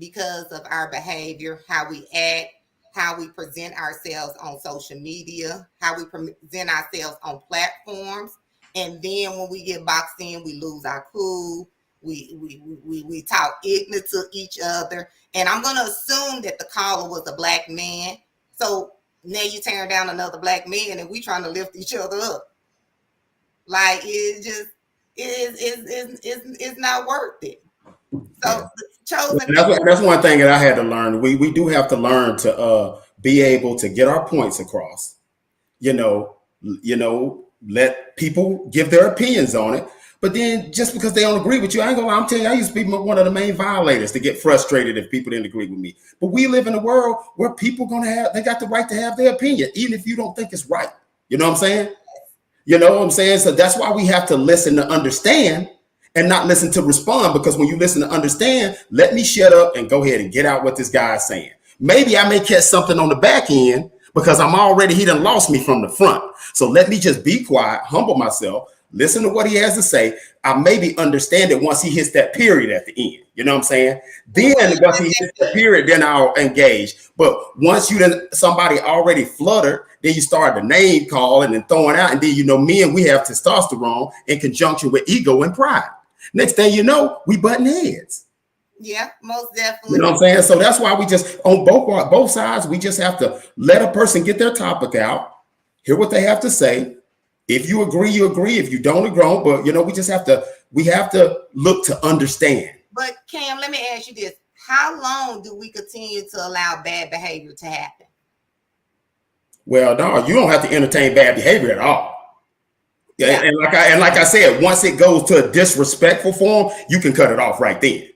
because of our behavior, how we act, how we present ourselves on social media, how we present ourselves on platforms. And then when we get boxed in, we lose our cool. We talk ignorant to each other. And I'm going to assume that the caller was a black man. So now you tearing down another black man and we trying to lift each other up. Like, it just it's not worth it. So chosen. That's one thing that I had to learn. We do have to learn to be able to get our points across. You know, let people give their opinions on it. But then just because they don't agree with you, I ain't gonna lie, I'm telling you, I used to be one of the main violators to get frustrated if people didn't agree with me. But we live in a world where people they got the right to have their opinion, even if you don't think it's right. You know what I'm saying? You know what I'm saying? So that's why we have to listen to understand and not listen to respond, because when you listen to understand, let me shut up and go ahead and get out what this guy is saying. Maybe I may catch something on the back end because he done lost me from the front. So let me just be quiet, humble myself, listen to what he has to say. I maybe understand it once he hits that period at the end. You know what I'm saying? Then once he hits that period, then I'll engage. But once somebody already fluttered, then you start the name calling and throwing out. And then, you know, men, we have testosterone in conjunction with ego and pride. Next thing you know, we butting heads. Yeah, most definitely. You know what I'm saying? So that's why we just, on both sides, we just have to let a person get their topic out, hear what they have to say, If you agree, you agree. If you don't agree, but we just have to look to understand. But Cam, let me ask you this. How long do we continue to allow bad behavior to happen? Well, no, you don't have to entertain bad behavior at all. Yeah. And like I said, once it goes to a disrespectful form, you can cut it off right then.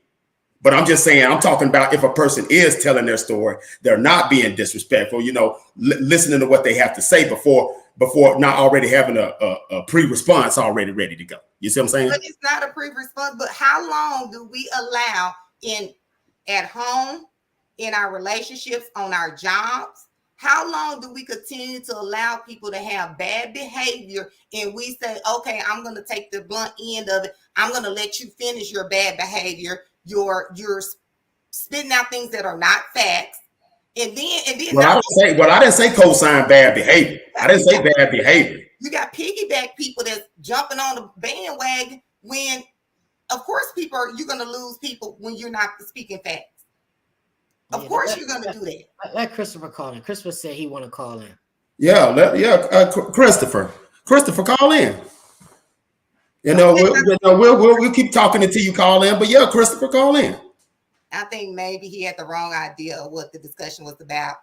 But I'm just saying, I'm talking about if a person is telling their story, they're not being disrespectful, listening to what they have to say before not already having a pre-response already ready to go. You see what I'm saying? But it's not a pre-response. But how long do we allow at home, in our relationships, on our jobs? How long do we continue to allow people to have bad behavior and we say, okay, I'm going to take the blunt end of it. I'm going to let you finish your bad behavior. You're spitting out things that are not facts. And then I didn't say co-sign bad behavior. I didn't say bad behavior. You got piggyback people that's jumping on the bandwagon when, of course, you're going to lose people when you're not speaking facts. Of course, you're going to do that. Let Christopher call in. Christopher said he want to call in. Yeah, Christopher, call in. We'll keep talking until you call in. But yeah, Christopher, call in. I think maybe he had the wrong idea of what the discussion was about.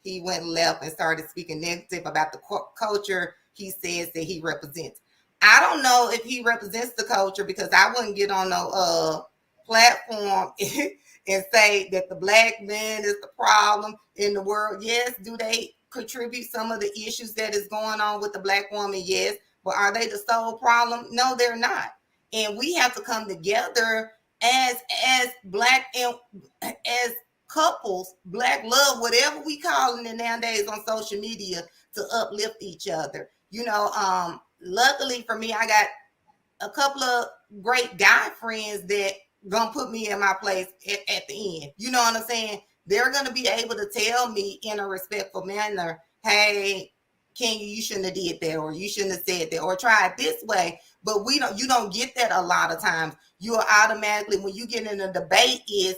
He went left and started speaking negative about the culture he says that he represents. I don't know if he represents the culture, because I wouldn't get on no platform and say that the black man is the problem in the world. Yes, do they contribute some of the issues that is going on with the black woman? Yes, but are they the sole problem? No, they're not. And we have to come together as black and as couples, black love, whatever we calling it nowadays on social media, to uplift each other. Luckily for me, I got a couple of great guy friends that gonna put me in my place at the end. You know what I'm saying? They're gonna be able to tell me in a respectful manner, hey, you shouldn't have did that, or you shouldn't have said that, or try it this way. But you don't get that a lot of times. You are automatically, when you get in a debate, is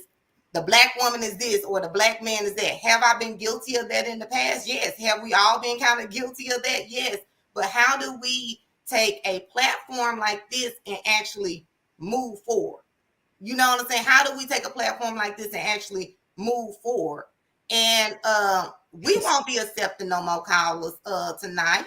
the black woman is this or the black man is that. Have I been guilty of that in the past? Yes. Have we all been kind of guilty of that? Yes. But how do we take a platform like this and actually move forward? You know what I'm saying? How do we take a platform like this and actually move forward? And we won't be accepting no more callers tonight,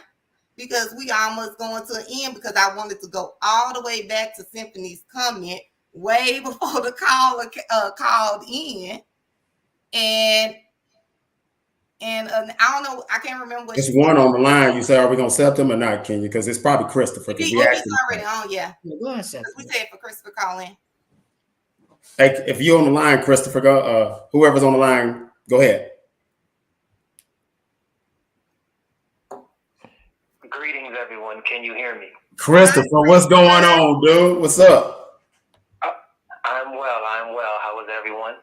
because we almost going to an end, because I wanted to go all the way back to Symphony's comment way before the caller called in. And I don't know, I can't remember what. It's one on the line. You say, are we going to accept him or not, Kenya? Because it's probably Christopher. He's already on, yeah. Go ahead, Seth. We said for Christopher call in. Hey, if you're on the line, Christopher, go, whoever's on the line, go ahead. Greetings, everyone. Can you hear me? Christopher, what's going on, dude? What's up? I'm well. How is everyone?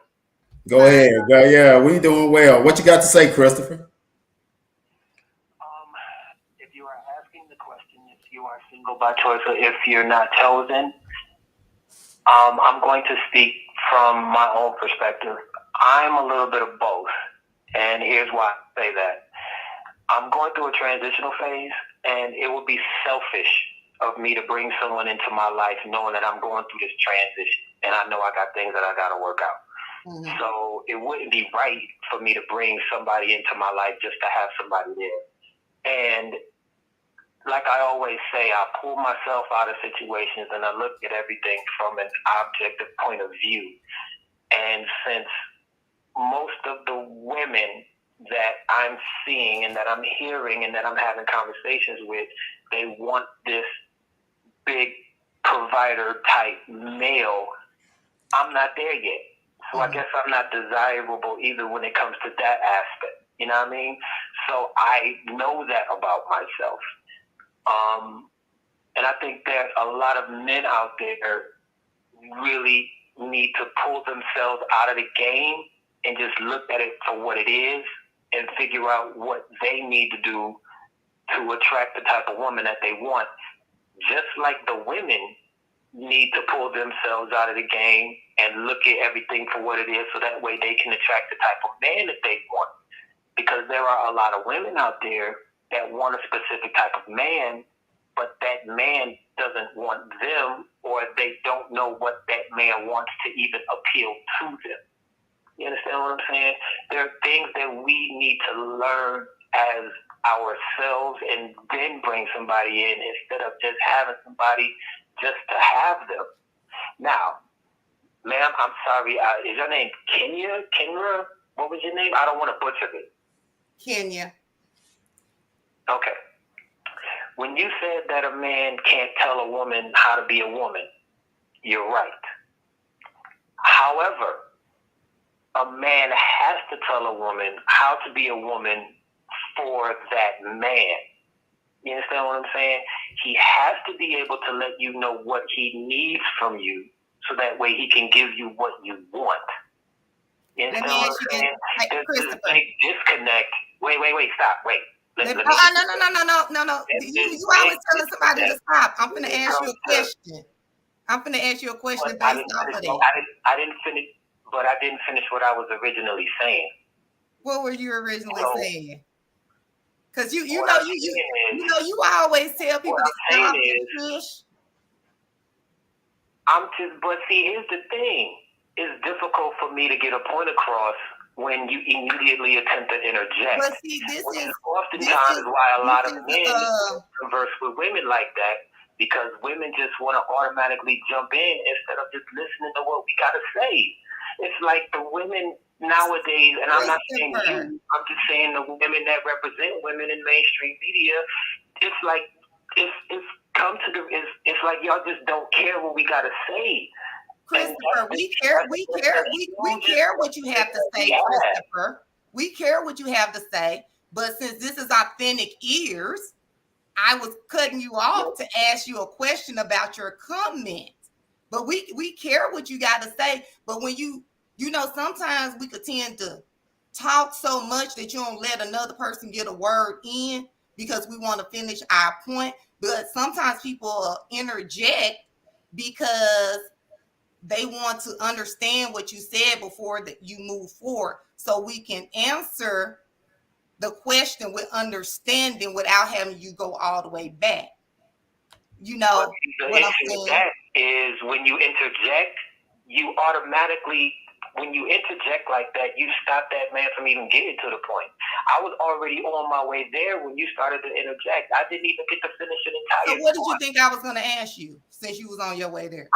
Go ahead. Yeah, we doing well. What you got to say, Christopher? If you are asking the question, if you are single by choice or if you're not chosen, I'm going to speak from my own perspective. I'm a little bit of both, and here's why I say that. I'm going through a transitional phase, and it would be selfish of me to bring someone into my life knowing that I'm going through this transition, and I know I got things that I got to work out. Mm-hmm. So it wouldn't be right for me to bring somebody into my life just to have somebody there. And like I always say, I pull myself out of situations and I look at everything from an objective point of view. And since most of the women that I'm seeing and that I'm hearing and that I'm having conversations with, they want this big provider type male, I'm not there yet. So I guess I'm not desirable either when it comes to that aspect. You know what I mean? So I know that about myself. And I think that a lot of men out there really need to pull themselves out of the game and just look at it for what it is and figure out what they need to do to attract the type of woman that they want. Just like the women need to pull themselves out of the game and look at everything for what it is, so that way they can attract the type of man that they want. Because there are a lot of women out there that want a specific type of man, but that man doesn't want them, or they don't know what that man wants to even appeal to them. You understand what I'm saying? There are things that we need to learn as ourselves and then bring somebody in instead of just having somebody just to have them. Now, ma'am, I'm sorry. Is your name Kenya? Kenra? What was your name? I don't want to butcher it. Kenya. Okay. When you said that a man can't tell a woman how to be a woman, you're right. However, a man has to tell a woman how to be a woman for that man. You understand what I'm saying? He has to be able to let you know what he needs from you so that way he can give you what you want. You understand what I'm saying? There's this big disconnect. Wait, stop, wait. No. You always telling somebody to stop. I'm going to ask you a question. Based off of that. I didn't finish, but I didn't finish what I was originally saying. What were you originally saying? Because you always tell people to stop and push. But see, here's the thing. It's difficult for me to get a point across when you immediately attempt to interject. But see, this is oftentimes why a lot of men converse with women like that, because women just want to automatically jump in instead of just listening to what we got to say. It's like the women nowadays, and I'm not saying you, I'm just saying the women that represent women in mainstream media. It's like it's like y'all just don't care what we got to say. Christopher, we care what you have to say, Christopher. We care what you have to say, but since this is authentic ears, I was cutting you off to ask you a question about your comment. But we care what you got to say. But when you sometimes we could tend to talk so much that you don't let another person get a word in because we want to finish our point. But sometimes people interject because they want to understand what you said before that you move forward, so we can answer the question with understanding without having you go all the way back. You know what I'm saying? That is when you interject, you automatically, when you interject like that, you stop that man from even getting to the point. I was already on my way there when you started to interject. I didn't even get to finish an entire. So what did you think I was going to ask you since you was on your way there?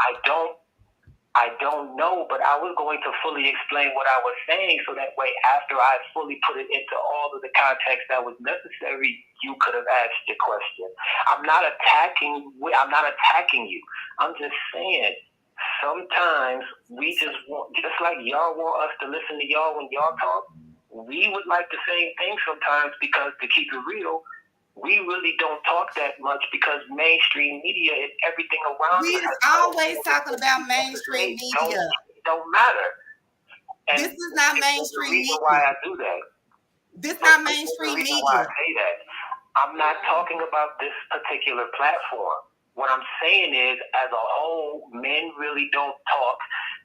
I don't know, but I was going to fully explain what I was saying so that way after I fully put it into all of the context that was necessary, you could have asked your question. I'm not attacking you. I'm just saying sometimes we just like y'all want us to listen to y'all when y'all talk. We would like the same thing sometimes because to keep it real, we really don't talk that much because mainstream media and everything around us. We're always talking about mainstream media. Don't matter. And this is not mainstream media. Why I do that. This is not mainstream media. Why I say that. I'm not talking about this particular platform. What I'm saying is, as a whole, men really don't talk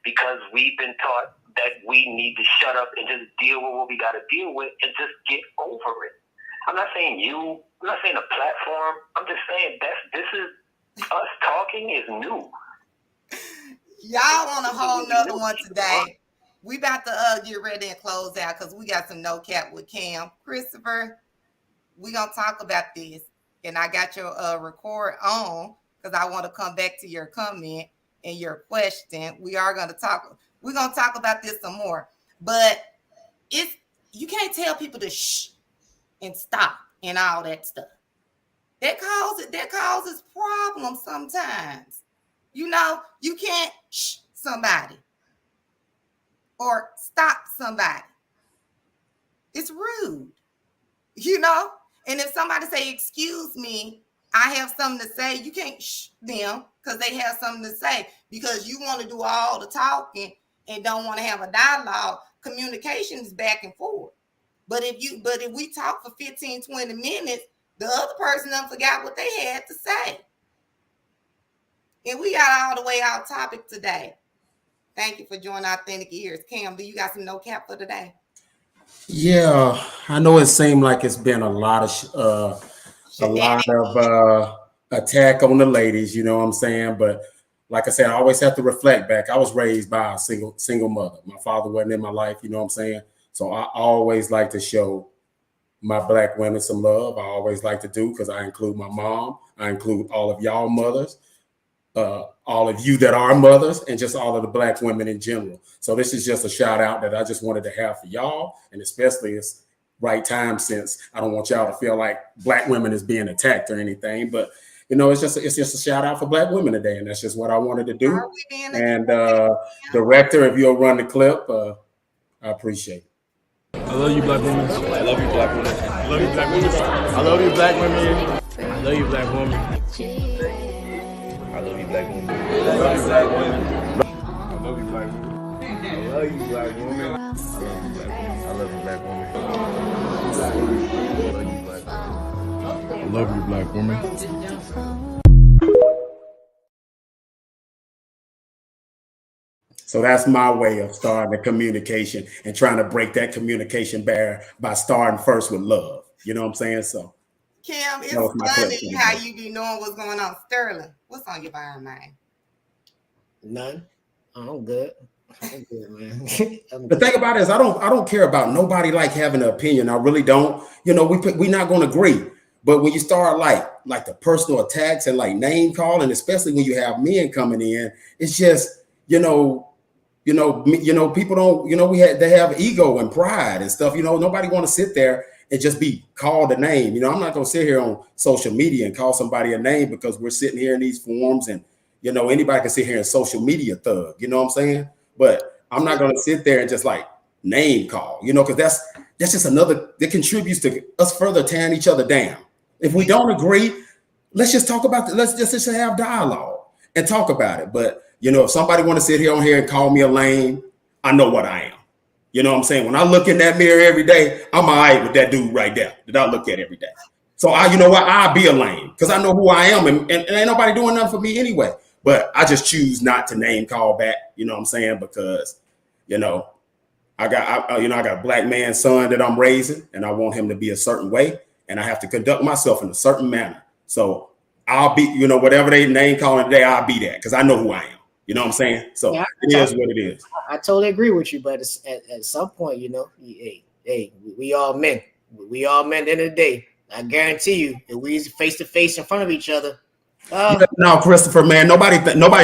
because we've been taught that we need to shut up and just deal with what we got to deal with and just get over it. I'm not saying you. I'm not saying a platform. I'm just saying this is us talking is new. Y'all on a whole nother one today. We about to get ready and close out because we got some no cap with Cam. Christopher, we gonna talk about this, and I got your record on because I want to come back to your comment and your question. We're gonna talk about this some more, but you can't tell people to shh and stop and all that stuff. That causes problems sometimes. You can't shh somebody or stop somebody. It's rude, And if somebody say, "Excuse me, I have something to say," you can't shh them because they have something to say because you want to do all the talking and don't want to have a dialogue. Communication is back and forth. But if we talk for 15, 20 minutes, the other person done forgot what they had to say. And we got all the way off topic today. Thank you for joining Authentic Ears. Cam, do you got some no cap for today? Yeah, I know it seemed like it's been a lot of attack on the ladies, you know what I'm saying? But like I said, I always have to reflect back. I was raised by a single mother. My father wasn't in my life, you know what I'm saying? So I always like to show my black women some love. I always like to do, because I include my mom. I include all of y'all mothers, all of you that are mothers, and just all of the black women in general. So this is just a shout out that I just wanted to have for y'all, and especially it's right time, since I don't want y'all to feel like black women is being attacked or anything. But you know, it's just a shout out for black women today, and that's just what I wanted to do. And director, if you'll run the clip, I appreciate it. I love you, black women. I love you, black women. I love you, black women. I love you, black women. I love you, black women. I love you, black women. I love you, black women. I love you, black women. I love you, black women. I love you, black women. I love you, black women. So that's my way of starting the communication and trying to break that communication barrier by starting first with love. You know what I'm saying? So, Kim, it's funny how you be knowing what's going on. Sterling, what's on your mind? None. I'm good. I'm good, man. The thing about it is, I don't care about nobody like having an opinion. I really don't. You know, we're not going to agree. But when you start like the personal attacks and like name calling, especially when you have men coming in, it's just, people don't, they have ego and pride and stuff. Nobody want to sit there and just be called a name. I'm not going to sit here on social media and call somebody a name, because we're sitting here in these forums, and anybody can sit here and social media thug. You know what I'm saying? But I'm not going to sit there and just like name call. Because that's just another that contributes to us further tearing each other down. If we don't agree, let's just talk about it. Let's just have dialogue and talk about it. But if somebody want to sit here on here and call me a lame, I know what I am. You know what I'm saying? When I look in that mirror every day, I'm all right with that dude right there that I look at every day. So I'll be a lame, because I know who I am, and ain't nobody doing nothing for me anyway. But I just choose not to name call back. You know what I'm saying? Because, I got a black man son that I'm raising, and I want him to be a certain way, and I have to conduct myself in a certain manner. So I'll be, whatever they name calling today, I'll be that, because I know who I am. You know what I'm saying? So yeah, it is what it is. I totally agree with you, but at some point, hey, we all men. We all men at the end of the day. I guarantee you, if we face to face in front of each other. No, Christopher, man, nobody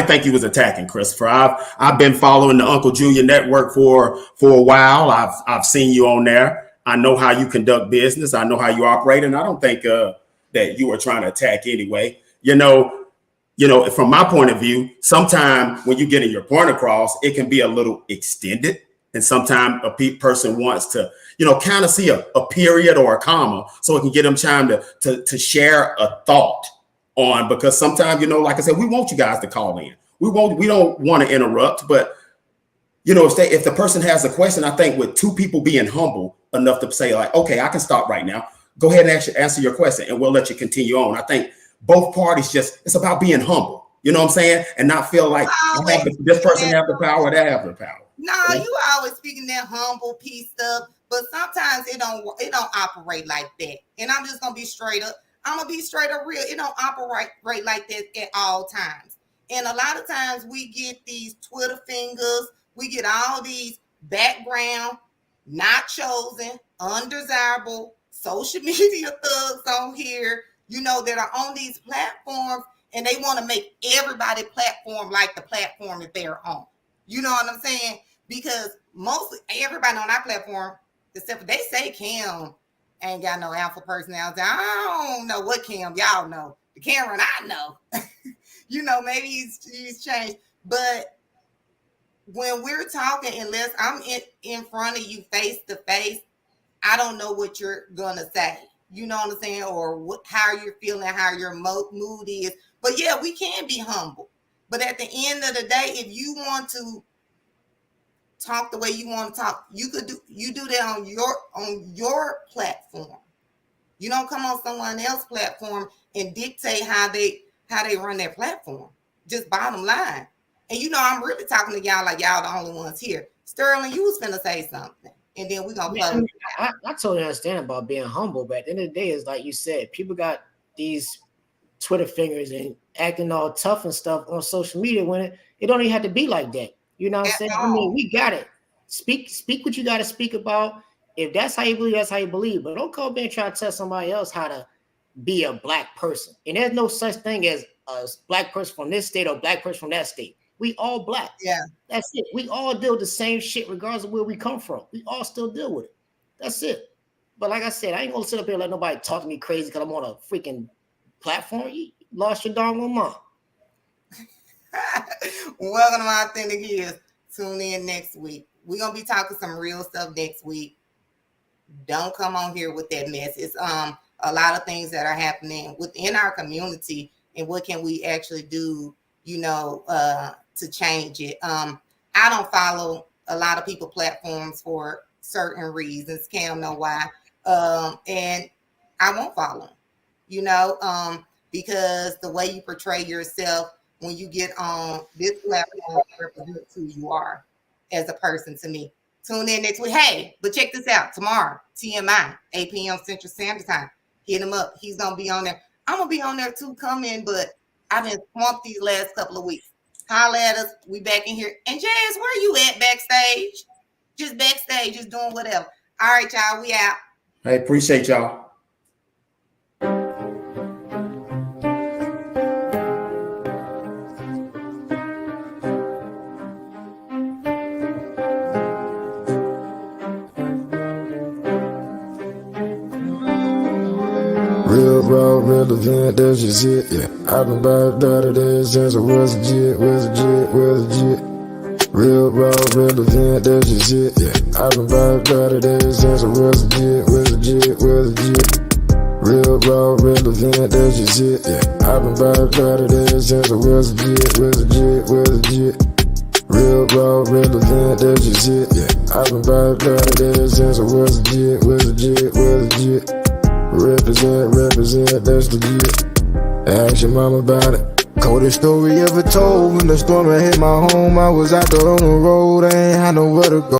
think you was attacking Christopher. I've been following the Unkle Jr. network for a while. I've seen you on there. I know how you conduct business. I know how you operate, and I don't think that you were trying to attack anyway. From my point of view, sometimes when you getting your point across, it can be a little extended. And sometimes a person wants to, kind of see a period or a comma, so it can get them time to share a thought on, because sometimes, like I said, we want you guys to call in. We don't want to interrupt, but if the person has a question, I think with two people being humble enough to say like, okay, I can stop right now. Go ahead and answer your question, and we'll let you continue on. I think both parties it's about being humble. You know what I'm saying? And not feel like this person have the power, they have the power. No, you always speaking that humble piece stuff, but sometimes it don't operate like that. And I'm just gonna be straight up. I'm gonna be straight up real. It don't operate like that at all times. And a lot of times we get these Twitter fingers, we get all these background, not chosen, undesirable social media thugs on here, that are on these platforms, and they want to make everybody platform like the platform that they're on. You know what I'm saying? Because mostly everybody on our platform, except for they say Kim ain't got no alpha personality. I don't know what Kim, y'all know. The Cameron I know. Maybe he's changed. But when we're talking, unless I'm in front of you face to face, I don't know what you're gonna say. You know what I'm saying? Or how you're feeling, how your mood is. But yeah, we can be humble. But at the end of the day, if you want to talk the way you want to talk, you do that on your platform. You don't come on someone else's platform and dictate how they run their platform. Just bottom line. And I'm really talking to y'all like y'all the only ones here. Sterling, you was finna say something, and then we're gonna play. I totally understand about being humble, but at the end of the day, it's like you said, people got these Twitter fingers and acting all tough and stuff on social media when it don't even have to be like that. You know what I'm saying? I mean, we got it. Speak what you got to speak about. If that's how you believe, that's how you believe. But don't come back and try to tell somebody else how to be a black person. And there's no such thing as a black person from this state or black person from that state. We all black. Yeah. That's it. We all deal with the same shit regardless of where we come from. We all still deal with it. That's it. But like I said, I ain't gonna sit up here and let nobody talk to me crazy because I'm on a freaking platform. You lost your doggone mind. Welcome to My Authentic Years. Tune in next week. We're gonna be talking some real stuff next week. Don't come on here with that mess. It's a lot of things that are happening within our community, and what can we actually do, to change it. I don't follow a lot of people platforms for certain reasons. Cam know why. And I won't follow them, because the way you portray yourself when you get on this platform represents who you are as a person to me. Tune in next week. Hey, but check this out. Tomorrow, TMI, 8 p.m. Central Standard Time. Hit him up. He's going to be on there. I'm going to be on there too. Come in, but I've been swamped these last couple of weeks. Holla at us. We back in here. And Jazz, where you at backstage? Just backstage, just doing whatever. All right, y'all. We out. Hey, appreciate y'all. Real raw, real event, that's just it, yeah. I've been by it since I was legit. Real raw, real event, that's just it, yeah. I've been by it since I was legit. Real raw, real event, that's just it, yeah. I've been by it since I was legit. Real raw, real event, that's just it, yeah. I've been by it since I was legit. Represent, that's the get. Ask your mom about it. Coldest story ever told. When the storm hit my home, I was out there on the road, I ain't had nowhere to go.